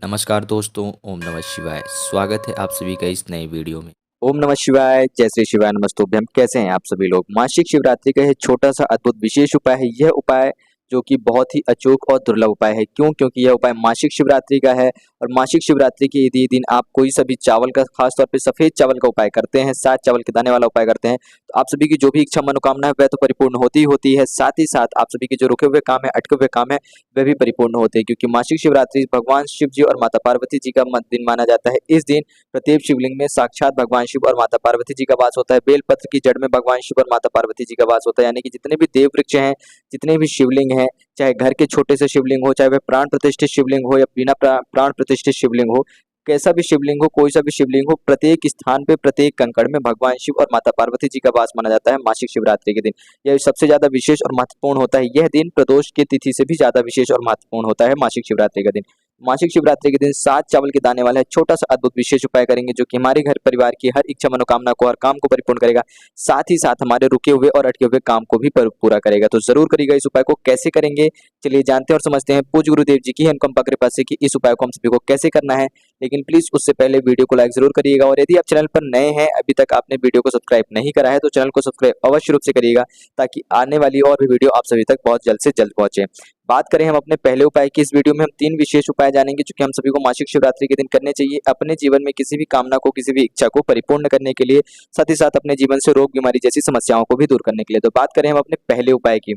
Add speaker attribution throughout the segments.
Speaker 1: नमस्कार दोस्तों, ओम नमः शिवाय। स्वागत है आप सभी का इस नए वीडियो में।
Speaker 2: ओम नमः शिवाय, जय श्री शिवाय, नमस्तुभ्यम। कैसे हैं आप सभी लोग? मासिक शिवरात्रि का ये छोटा-सा अद्भुत विशेष उपाय है। यह उपाय जो कि बहुत ही अचूक और दुर्लभ उपाय है। क्यों? क्योंकि यह उपाय मासिक शिवरात्रि का है और मासिक शिवरात्रि के यदि दिन आप कोई सा भी चावल का खास तौर पे सफ़ेद चावल का उपाय करते हैं, 7 चावल के दाने वाला उपाय करते हैं, तो आप सभी की जो भी इच्छा मनोकामना है वह तो परिपूर्ण होती ही होती है। साथ ही साथ आप सभी के जो रुके हुए काम है, अटके हुए काम है, वह भी परिपूर्ण होते हैं। क्योंकि मासिक शिवरात्रि भगवान शिव जी और माता पार्वती जी का दिन माना जाता है। इस दिन प्रत्येक शिवलिंग में साक्षात भगवान शिव और माता पार्वती जी का वास होता है। बेलपत्र की जड़ में भगवान शिव और माता पार्वती जी का वास होता है। यानी कि जितने भी देव वृक्ष हैं, जितने भी शिवलिंग हैं, चाहे घर के छोटे से शिवलिंग हो, चाहे वह प्राण प्रतिष्ठित शिवलिंग हो या बिना प्राण प्रतिष्ठित शिवलिंग हो, कैसा भी शिवलिंग हो, कोई सा भी शिवलिंग हो, प्रत्येक स्थान पे, प्रत्येक कंकड़ में भगवान शिव और माता पार्वती जी का वास माना जाता है मासिक शिवरात्रि के दिन। यह सबसे ज़्यादा विशेष और महत्वपूर्ण होता है। यह दिन प्रदोष की तिथि से भी ज़्यादा विशेष और महत्वपूर्ण होता है मासिक शिवरात्रि का दिन। मासिक शिवरात्रि के दिन 7 चावल के दाने वाला छोटा-सा अद्भुत विशेष उपाय करेंगे जो कि हमारे घर परिवार की हर इच्छा मनोकामना को, हर काम को परिपूर्ण करेगा। साथ ही साथ हमारे रुके हुए और अटके हुए काम को भी पूरा करेगा। तो ज़रूर करिएगा इस उपाय को। कैसे करेंगे? चलिए जानते हैं और समझते हैं। पूज्य गुरुदेव जी की अनुकंपा कृपा से कि इस उपाय को हम सभी को कैसे करना है। लेकिन प्लीज़ उससे पहले वीडियो को लाइक ज़रूर करिएगा और यदि आप चैनल पर नए हैं, अभी तक आपने वीडियो को सब्सक्राइब नहीं करा है, तो चैनल को सब्सक्राइब अवश्य रूप से करिएगा ताकि आने वाली और भी वीडियो आप सभी तक बहुत जल्द से जल्द पहुँचे। बात करें हम अपने पहले उपाय की, इस वीडियो में हम 3 विशेष उपाय जानेंगे जो कि हम सभी को मासिक शिवरात्रि के दिन करने चाहिए अपने जीवन में किसी भी कामना को, किसी भी इच्छा को परिपूर्ण करने के लिए, साथ ही साथ अपने जीवन से रोग, बीमारी जैसी समस्याओं को भी दूर करने के लिए। तो बात करें हम अपने पहले उपाय की,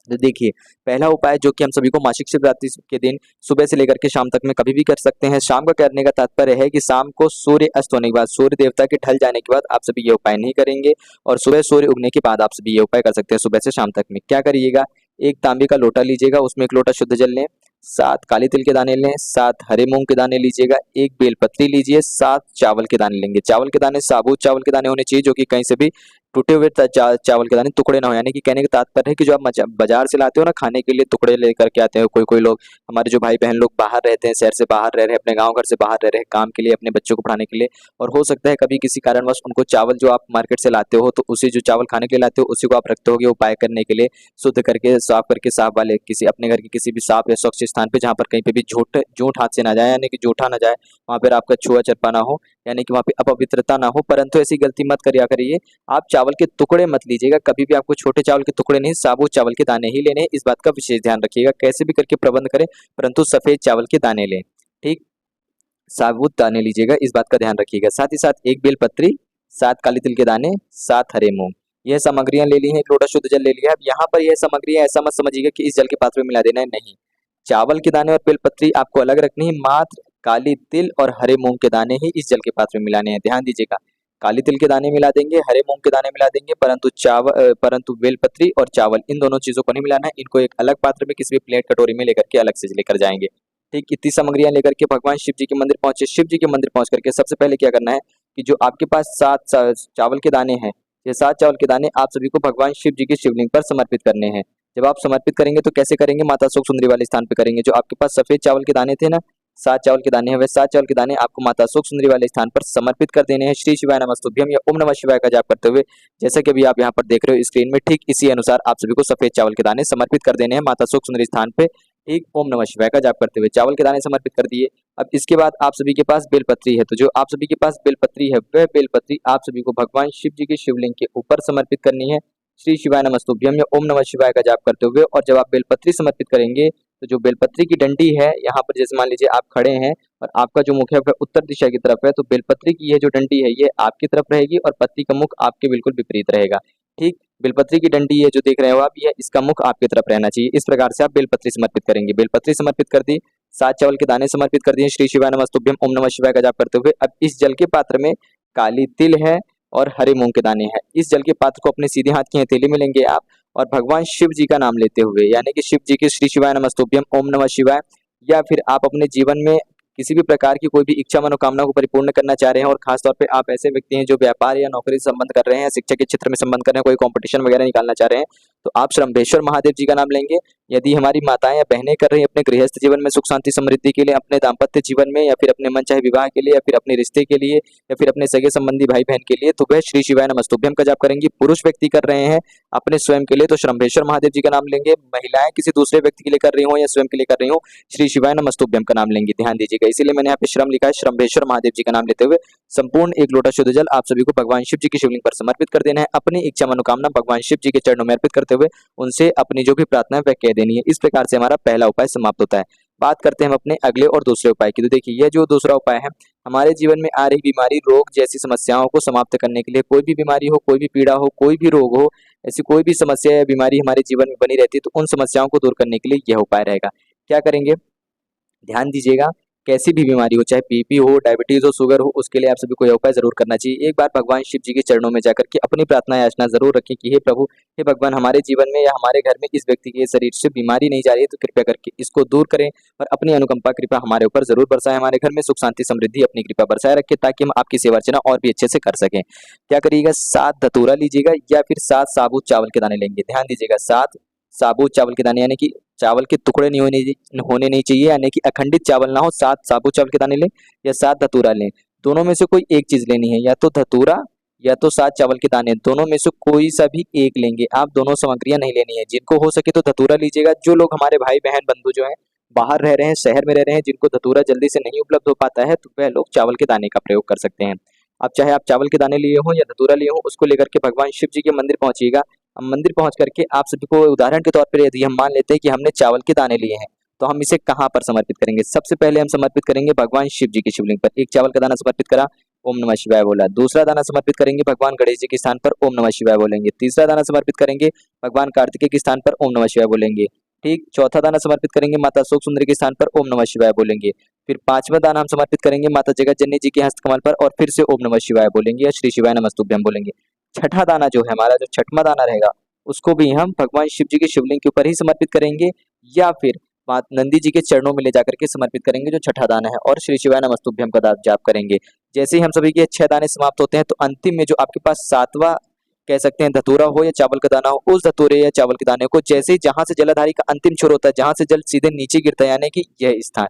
Speaker 2: तो देखिए, पहला उपाय जो कि हम सभी को मासिक शिवरात्रि के दिन सुबह से लेकर के शाम तक में कभी भी कर सकते हैं। शाम का करने का तात्पर्य है कि शाम को सूर्य अस्त होने के बाद, सूर्य देवता के ढल जाने के बाद आप सभी ये उपाय नहीं करेंगे और सुबह सूर्य उगने के बाद आप सभी ये उपाय कर सकते हैं सुबह से शाम तक में। क्या करिएगा? एक तांबे का लोटा लीजिएगा, उसमें 1 लोटा शुद्ध जल लें, 7 काले तिल के दाने लें, 7 हरे मूँग के दाने लीजिएगा, 1 बेलपत्री लीजिए, 7 चावल के दाने लेंगे। चावल के दाने साबुत चावल के दाने होने चाहिए जो कि कहीं से भी टूटे हुए चावल के दाने टुकड़े ना हो। यानी कि कहने का तात्पर्य है कि जो आप बाजार से लाते हो ना खाने के लिए टुकड़े लेकर के आते हो, कोई-कोई लोग, हमारे जो भाई-बहन लोग बाहर रहते हैं, शहर से बाहर रह रहे हैं, अपने गाँव घर से बाहर रह रहे हैं काम के लिए, अपने बच्चों को पढ़ाने के लिए, और हो सकता है कभी किसी कारणवश उनको चावल जो आप मार्केट से लाते हो, तो उसी जो चावल खाने के लिए लाते हो, उसी को आप रखते होगे उपाय करने के लिए, शुद्ध करके, साफ करके, साफ वाले किसी अपने घर के किसी भी साफ या स्वच्छ स्थान पे जहाँ पर कहीं पे भी झूठ हाथ से ना जाए, यानी कि जूठा ना जाए, वहाँ पर आपका छुआ-चप्पा ना हो, यानी कि वहाँ पे अपवित्रता ना हो। परंतु ऐसी गलती मत करिया करिए, आप चावल के टुकड़े मत लीजिएगा, कभी भी आपको छोटे चावल के टुकड़े नहीं, साबुत चावल के दाने ही लेने हैं, इस बात का विशेष ध्यान रखिएगा। कैसे भी करके प्रबंध करें, परंतु सफ़ेद चावल के दाने लें, ठीक? साबुत दाने लीजिएगा, इस बात का ध्यान रखिएगा। साथ ही साथ 1 बेलपत्री, 7 काले तिल के दाने, 7 हरे मूँग, यह सामग्रियाँ ले ली हैं, 1 लोटा शुद्ध जल ले लिया है। अब यहाँ पर यह सामग्रियाँ ऐसा मत समझिएगा कि इस जल के पात्र में मिला देना है, नहीं। चावल के दाने और बेलपत्री आपको अलग रखनी है, मात्र काली तिल और हरे मूँग के दाने ही इस जल के पात्र में मिलाने हैं, ध्यान दीजिएगा। काली तिल के दाने मिला देंगे, हरे मूँग के दाने मिला देंगे, परंतु बेलपत्री और चावल इन दोनों चीज़ों को नहीं मिलाना है, इनको एक अलग पात्र में किसी भी प्लेट कटोरी में लेकर के अलग से लेकर जाएँगे। ठीक, इतनी सामग्रियाँ लेकर के भगवान शिव जी के मंदिर पहुँचे। शिव जी के मंदिर पहुँच करके सबसे पहले क्या करना है कि जो आपके पास 7 चावल के दाने हैं, ये 7 चावल के दाने आप सभी को भगवान शिव जी के शिवलिंग पर समर्पित करने हैं। जब आप समर्पित करेंगे तो कैसे करेंगे? माता सुख सुंदरी वाले स्थान पे करेंगे। जो आपके पास सफ़ेद चावल के दाने थे ना, 7 चावल के दाने हैं, वह 7 चावल के दाने आपको माता सुख सुंदरी वाले स्थान पर समर्पित कर देने हैं। श्री शिवाय नमस्तुभ्यम या ओम नमः शिवाय का जाप करते हुए, जैसा कि अभी आप यहाँ पर देख रहे हो स्क्रीन में, ठीक इसी अनुसार आप सभी को सफ़ेद चावल के दाने समर्पित कर देने हैं माता सुख सुंदरी स्थान पे। ठीक, ओम नमः शिवाय का जाप करते हुए चावल के दाने समर्पित कर दिए। अब इसके बाद आप सभी के पास बेलपत्री है, तो जो आप सभी के पास बेलपत्री है, वह बेलपत्री आप सभी को भगवान शिव जी के शिवलिंग के ऊपर समर्पित करनी है। श्री शिवाय नमस्तुभ्यम या ओम नमः शिवाय का जाप करते हुए, और जब आप बेलपत्री समर्पित करेंगे, तो जो बेलपत्री की डंडी है, यहाँ पर जैसे मान लीजिए आप खड़े हैं और आपका जो मुख है वह उत्तर दिशा की तरफ है, तो बेलपत्री की ये जो डंडी है, ये आपकी तरफ रहेगी और पत्ती का मुख आपके बिल्कुल विपरीत रहेगा। ठीक, बेलपत्री की डंडी है जो देख रहे हो आप, ये इसका मुख आपकी तरफ रहना चाहिए। इस प्रकार से आप बेलपत्री समर्पित करेंगे। बेलपत्री समर्पित कर दी, 7 चावल के दाने समर्पित कर दिए, श्री शिवाय नमस्तुभ्यम ओम नमः शिवाय का जाप करते हुए। अब इस जल के पात्र में काली तिल है और हरे मूँग के दाने हैं। इस जल के पात्र को अपने सीधे हाथ की हथेली में लेंगे आप और भगवान शिव जी का नाम लेते हुए, यानी कि शिव जी के श्री शिवाय नमस्तुभ्यम ओम नमः शिवाय, या फिर आप अपने जीवन में किसी भी प्रकार की कोई भी इच्छा मनोकामना को परिपूर्ण करना चाह रहे हैं, और खास तौर पे आप ऐसे व्यक्ति हैं जो व्यापार या नौकरी से संबंध कर रहे हैं, शिक्षा के क्षेत्र में संबंध कर रहे हैं, कोई कॉम्पिटिशन वगैरह निकालना चाह रहे हैं, तो आप श्रम्भेश्वर महादेव जी का नाम लेंगे। यदि हमारी माताएं या बहनें कर रही हैं अपने गृहस्थ जीवन में सुख शांति समृद्धि के लिए, अपने दाम्पत्य जीवन में, या फिर अपने मनचाहे विवाह के लिए, या फिर अपने रिश्ते के लिए, या फिर अपने सगे संबंधी भाई बहन के लिए, तो वह श्री शिवाय नमस्तुभ्यम का जाप करेंगी। पुरुष व्यक्ति कर रहे हैं अपने स्वयं के लिए तो श्रम्भेश्वर महादेव जी का नाम लेंगे। महिलाएं किसी दूसरे व्यक्ति के लिए कर रही हो या स्वयं के लिए कर रही हो, श्री शिवाय नमस्तुभ्यम का नाम लेंगे। ध्यान दीजिएगा, इसीलिए मैंने यहाँ पे श्रम लिखा है। श्रम्भेश्वर महादेव जी का नाम लेते हुए संपूर्ण एक लोटा शुद्ध जल आप सभी को भगवान शिव जी की शिवलिंग पर समर्पित कर देना है। अपनी इच्छा मनोकामना भगवान शिव जी के चरणों में अर्पित करते हुए उनसे अपनी जो भी प्रार्थना है वह कह देनी है। इस प्रकार से हमारा पहला उपाय समाप्त होता है। बात करते हैं हम अपने अगले और दूसरे उपाय की। तो देखिए, यह जो दूसरा उपाय है, हमारे जीवन में आ रही बीमारी, रोग जैसी समस्याओं को समाप्त करने के लिए, कोई भी बीमारी हो, कोई भी पीड़ा हो, कोई भी रोग हो, ऐसी कोई भी समस्या या बीमारी हमारे जीवन में बनी रहती है, तो उन समस्याओं को दूर करने के लिए यह उपाय रहेगा। क्या करेंगे, ध्यान दीजिएगा। कैसी भी बीमारी हो, चाहे बीपी हो, डायबिटीज हो, शुगर हो, उसके लिए आप सभी को यह उपाय जरूर करना चाहिए। एक बार भगवान शिव जी के चरणों में जाकर के अपनी प्रार्थना याचना जरूर रखें कि हे प्रभु, हे भगवान, हमारे जीवन में या हमारे घर में इस व्यक्ति के शरीर से बीमारी नहीं जा रही है, तो कृपया करके इसको दूर करें और अपनी अनुकंपा कृपा हमारे ऊपर जरूर बरसाएं। हमारे घर में सुख शांति समृद्धि अपनी कृपा बरसाए रखें, ताकि हम आपकी सेवा अर्चना और भी अच्छे से कर सकें। क्या करिएगा, 7 धतूरा लीजिएगा या फिर 7 साबुत चावल के दाने लेंगे। ध्यान दीजिएगा, 7 साबुत चावल के दाने, यानी कि चावल के टुकड़े नहीं होने नहीं चाहिए, यानी कि अखंडित चावल ना हो। 7 साबुत चावल के दाने लें या 7 धतूरा लें, दोनों में से कोई एक चीज लेनी है, या तो धतूरा या तो 7 चावल के दाने, दोनों में से कोई सा भी एक लेंगे। आप दोनों सामग्रियां नहीं लेनी है। जिनको हो सके तो धतूरा लीजिएगा। जो लोग हमारे भाई बहन बंधु जो हैं बाहर रह रहे हैं, शहर में रह रहे हैं, जिनको धतूरा जल्दी से नहीं उपलब्ध हो पाता है, तो वह लोग चावल के दाने का प्रयोग कर सकते हैं। अब चाहे आप चावल के दाने लिए हो या धतूरा लिए हो, उसको लेकर के भगवान शिव जी के मंदिर पहुंचिएगा। अब मंदिर पहुंच करके आप सभी को उदाहरण के तौर पर यदि हम मान लेते हैं कि हमने चावल के दाने लिए हैं, तो हम इसे कहाँ पर समर्पित करेंगे। सबसे पहले हम समर्पित करेंगे भगवान शिव जी की शिवलिंग पर। एक चावल का दाना समर्पित करा, ओम नमः शिवाय बोला। दूसरा दाना समर्पित करेंगे भगवान गणेश जी के स्थान पर, ओम नमः शिवाय बोलेंगे। तीसरा दाना समर्पित करेंगे भगवान कार्तिकेय के स्थान पर, ओम नमः शिवाय बोलेंगे। ठीक, चौथा दाना समर्पित करेंगे माता शोक सुंदरी के स्थान पर, ओम नमः शिवाय बोलेंगे। फिर 5वां दाना हम समर्पित करेंगे माता जगत जननी जी के हस्तकमल पर, और फिर से ओम नमः शिवाय बोलेंगे या श्री शिवाय नमस्तुभ्यम बोलेंगे। छठा दाना जो है हमारा, जो छठवां दाना रहेगा, उसको भी हम भगवान शिव जी के शिवलिंग के ऊपर ही समर्पित करेंगे, या फिर मां नंदी जी के चरणों में ले जाकर के समर्पित करेंगे, जो छठा दाना है, और श्री शिवाय नमस्तुभ्यम का जाप करेंगे। जैसे ही हम सभी के 6 दाने समाप्त होते हैं, तो अंतिम में जो आपके पास 7वां कह सकते हैं धतूरा हो या चावल का दाना हो, उस धतूरे या चावल के दाने को जैसे ही जहां से जलाधारी का अंतिम छोर होता है, जहां से जल सीधे नीचे गिरता है, यानी कि यह स्थान,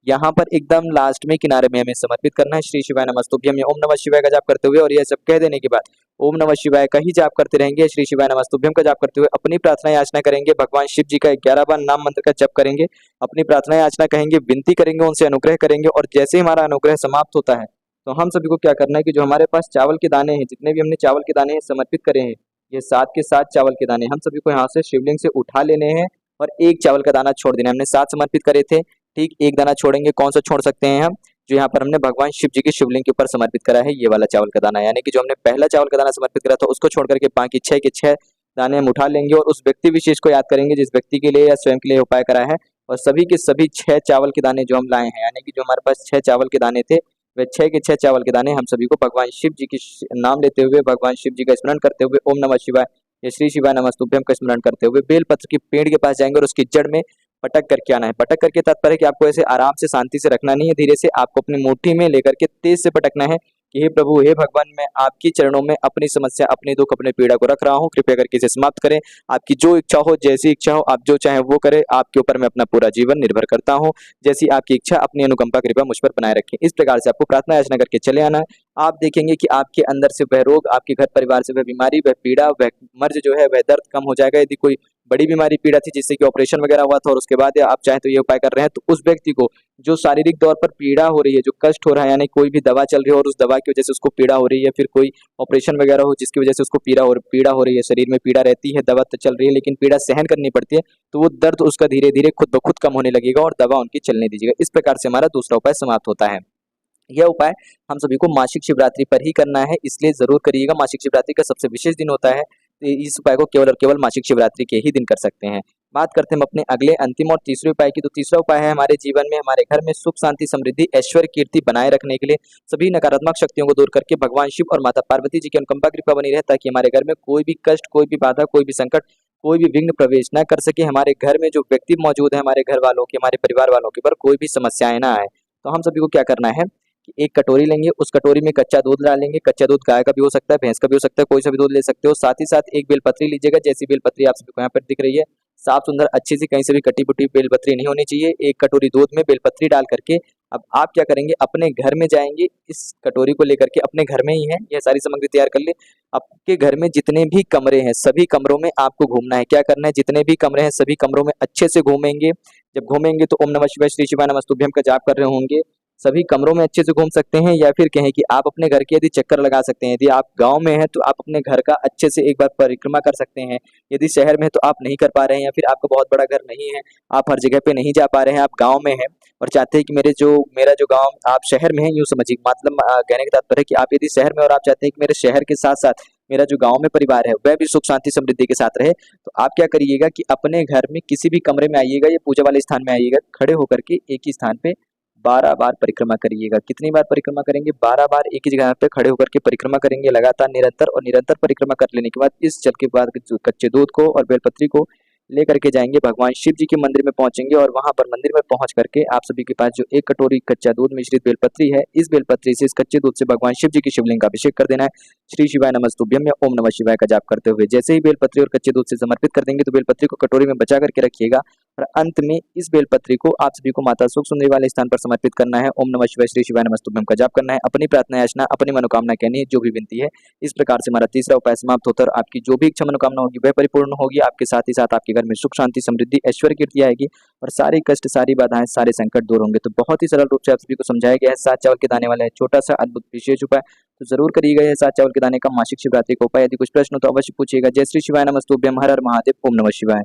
Speaker 2: यहाँ पर एकदम लास्ट में किनारे में हमें समर्पित करना है। श्री शिवाय नमस्तुभ्यम या ओम नमः शिवाय का जाप करते हुए, और यह सब कह देने के बाद ओम नमः शिवाय का ही जाप करते रहेंगे। श्री शिवाय नमस्तुभ्यम का जाप करते हुए अपनी प्रार्थना याचना करेंगे। भगवान शिव जी का 11 बार नाम मंत्र का जप करेंगे, अपनी प्रार्थना याचना कहेंगे, विनती करेंगे, उनसे अनुग्रह करेंगे। और जैसे ही हमारा अनुग्रह समाप्त होता है, तो हम सभी को क्या करना है कि जो हमारे पास चावल के दाने हैं, जितने भी हमने चावल के दाने समर्पित करे हैं, ये 7 के 7 चावल के दाने हम सभी को यहाँ से शिवलिंग से उठा लेने हैं, और एक चावल का दाना छोड़ देना है। हमने 7 समर्पित करे थे, ठीक, एक दाना छोड़ेंगे। कौन सा छोड़ सकते हैं हम, जो यहाँ पर हमने भगवान शिव जी की शिवलिंग के ऊपर समर्पित करा है, ये वाला चावल का दाना, यानी कि जो हमने पहला चावल का दाना समर्पित करा था, उसको छोड़ करके बाकी 6 के 6 दाने हम उठा लेंगे, और उस व्यक्ति विशेष को याद करेंगे जिस व्यक्ति के लिए या स्वयं के लिए उपाय करा है, और सभी के सभी 6 चावल के दाने जो हम लाए हैं, यानी कि जो हमारे पास 6 चावल के दाने थे, वे 6 के 6 चावल के दाने हम सभी को भगवान शिव जी की नाम लेते हुए, भगवान शिव जी का स्मरण करते हुए, ओम नमः शिवाय या श्री शिवाय नमस्तुभ्यम का स्मरण करते हुए बेलपत्र की पेड़ के पास जाएंगे और उसकी जड़ में पटक करके आना है। पटक करके तात्पर्य कि आपको ऐसे आराम से शांति से रखना नहीं है, धीरे से आपको अपनी मुट्ठी में लेकर के तेज से पटकना है कि हे प्रभु, हे भगवान, मैं आपकी चरणों में अपनी समस्या, अपने दुख, अपने पीड़ा को रख रहा हूँ, कृपया करके इसे समाप्त करें। आपकी जो इच्छा हो, जैसी इच्छा हो, आप जो चाहें वो करें, आपके ऊपर मैं अपना पूरा जीवन निर्भर करता हूँ। जैसी आपकी इच्छा, अपनी अनुकंपा कृपा मुझ पर बनाए रखें। इस प्रकार से आपको प्रार्थना याचना करके चले आना है। आप देखेंगे कि आपके अंदर से वह रोग, आपके घर परिवार से वह बीमारी, वह पीड़ा, वह मर्ज जो है, वह दर्द कम हो जाएगा। यदि कोई बड़ी बीमारी पीड़ा थी जिससे कि ऑपरेशन वगैरह हुआ था, और उसके बाद आप चाहें तो ये उपाय कर रहे हैं, तो उस व्यक्ति को जो शारीरिक तौर पर पीड़ा हो रही है, जो कष्ट हो रहा है, यानी कोई भी दवा चल रही है और उस दवा की वजह से उसको पीड़ा हो रही है, फिर कोई ऑपरेशन वगैरह हो जिसकी वजह से उसको पीड़ा हो रही है, शरीर में पीड़ा रहती है, दवा तो चल रही है लेकिन पीड़ा सहन करनी पड़ती है, तो वो दर्द उसका धीरे धीरे खुद ब खुद कम होने लगेगा और दवा उनकी चलने दीजिएगा। इस प्रकार से हमारा दूसरा उपाय समाप्त होता है। यह उपाय हम सभी को मासिक शिवरात्रि पर ही करना है, इसलिए जरूर करिएगा। मासिक शिवरात्रि का सबसे विशेष दिन होता है, तो इस उपाय को केवल और केवल मासिक शिवरात्रि के ही दिन कर सकते हैं। बात करते हैं हम अपने अगले, अंतिम और तीसरे उपाय की। तो तीसरा उपाय है हमारे जीवन में, हमारे घर में सुख शांति समृद्धि ऐश्वर्य कीर्ति बनाए रखने के लिए, सभी नकारात्मक शक्तियों को दूर करके भगवान शिव और माता पार्वती जी की अनुकंपा कृपा बनी रहे, ताकि हमारे घर में कोई भी कष्ट, कोई भी बाधा, कोई भी संकट, कोई भी विघ्न प्रवेश न कर सके। हमारे घर में जो व्यक्ति मौजूद है, हमारे घर वालों की, हमारे परिवार वालों के ऊपर कोई भी समस्याएं ना आए। तो हम सभी को क्या करना है, कि एक कटोरी लेंगे, उस कटोरी में कच्चा दूध डालेंगे। कच्चा दूध गाय का भी हो सकता है, भैंस का भी हो सकता है, कोई सा भी दूध ले सकते हो। साथ ही साथ एक बेलपत्री लीजिएगा, जैसी बेलपत्री आप सभी को यहाँ पर दिख रही है, साफ सुंदर अच्छी सी, कहीं से भी कटी पुटी बेलपत्री नहीं होनी चाहिए। एक कटोरी दूध में बेलपत्री डाल करके अब आप क्या करेंगे, अपने घर में जाएंगे, इस कटोरी को लेकर के अपने घर में ही है, यह सारी सामग्री तैयार कर ले। आपके घर में जितने भी कमरे हैं सभी कमरों में आपको घूमना है। क्या करना है, जितने भी कमरे हैं सभी कमरों में अच्छे से घूमेंगे। जब घूमेंगे तो ओम नमः शिवाय श्री शिवाय नमस्तुभ्यम का जाप कर रहे होंगे। सभी कमरों में अच्छे से घूम सकते हैं, या फिर कहें कि आप अपने घर के यदि चक्कर लगा सकते हैं। यदि आप गांव में हैं तो आप अपने घर का अच्छे से एक बार परिक्रमा कर सकते हैं। यदि शहर में है तो आप नहीं कर पा रहे हैं, या फिर आपका बहुत बड़ा घर नहीं है, आप हर जगह पे नहीं जा पा रहे हैं, आप गाँव में हैं और चाहते हैं कि मेरा जो गाँव आप शहर में है, यूँ समझिए, मतलब कहने का तात्पर्य है कि आप यदि शहर में और आप चाहते हैं कि मेरे शहर के साथ साथ मेरा जो गांव में परिवार है वह भी सुख शांति समृद्धि के साथ रहे, तो आप क्या करिएगा कि अपने घर में किसी भी कमरे में आइएगा, ये पूजा वाले स्थान में आइएगा, खड़े होकर के एक ही स्थान पे 12 बार परिक्रमा करिएगा। कितनी बार परिक्रमा करेंगे, 12 बार एक ही जगह पे खड़े होकर के परिक्रमा करेंगे लगातार, निरंतर। और निरंतर परिक्रमा कर लेने के बाद इस जल के बाद कच्चे दूध को और बेलपत्री को लेकर के जाएंगे, भगवान शिव जी के मंदिर में पहुंचेंगे, और वहां पर मंदिर में पहुंच करके आप सभी के पास जो एक कटोरी कच्चा दूध मिश्रित बेलपत्री है, इस बेलपत्री से, इस कच्चे दूध से भगवान शिव जी की शिवलिंग का अभिषेक कर देना है। श्री शिवाय नमस्तुभ्यम या ओम नमः शिवाय का जाप करते हुए जैसे ही बेलपत्री और कच्चे दूध से समर्पित कर देंगे तो बेलपत्री को कटोरी में बचा करके रखिएगा, और अंत में इस बेलपत्री को आप सभी को माता सुख सुंदरी वाले स्थान पर समर्पित करना है। ओम नमः शिवाय श्री शिवाय नमस्तुभ्यम का जाप करना है, अपनी प्रार्थना याचना, अपनी मनोकामना कहनी है, जो भी विनती है। इस प्रकार से हमारा तीसरा उपाय समाप्त होता है और आपकी जो भी इच्छा मनोकामना होगी वह परिपूर्ण होगी। आपके साथ ही साथ आपके घर में सुख शांति समृद्धि ऐश्वर्य कीर्ति आएगी, और सारे कष्ट, सारी बाधाएं, सारे संकट दूर होंगे। तो बहुत ही सरल रूप से आप सभी को समझाया गया है। 7 चावल के दाने वाला है छोटा सा अद्भुत विशेष उपाय, तो जरूर करिएगा यह 7 चावल के दाने का मासिक शिवरात्रि का उपाय। यदि कुछ प्रश्न हो तो अवश्य पूछिएगा। जय श्री शिवाय नमस्तुभ्यम, हर हर महादेव, ओम नमः शिवाय।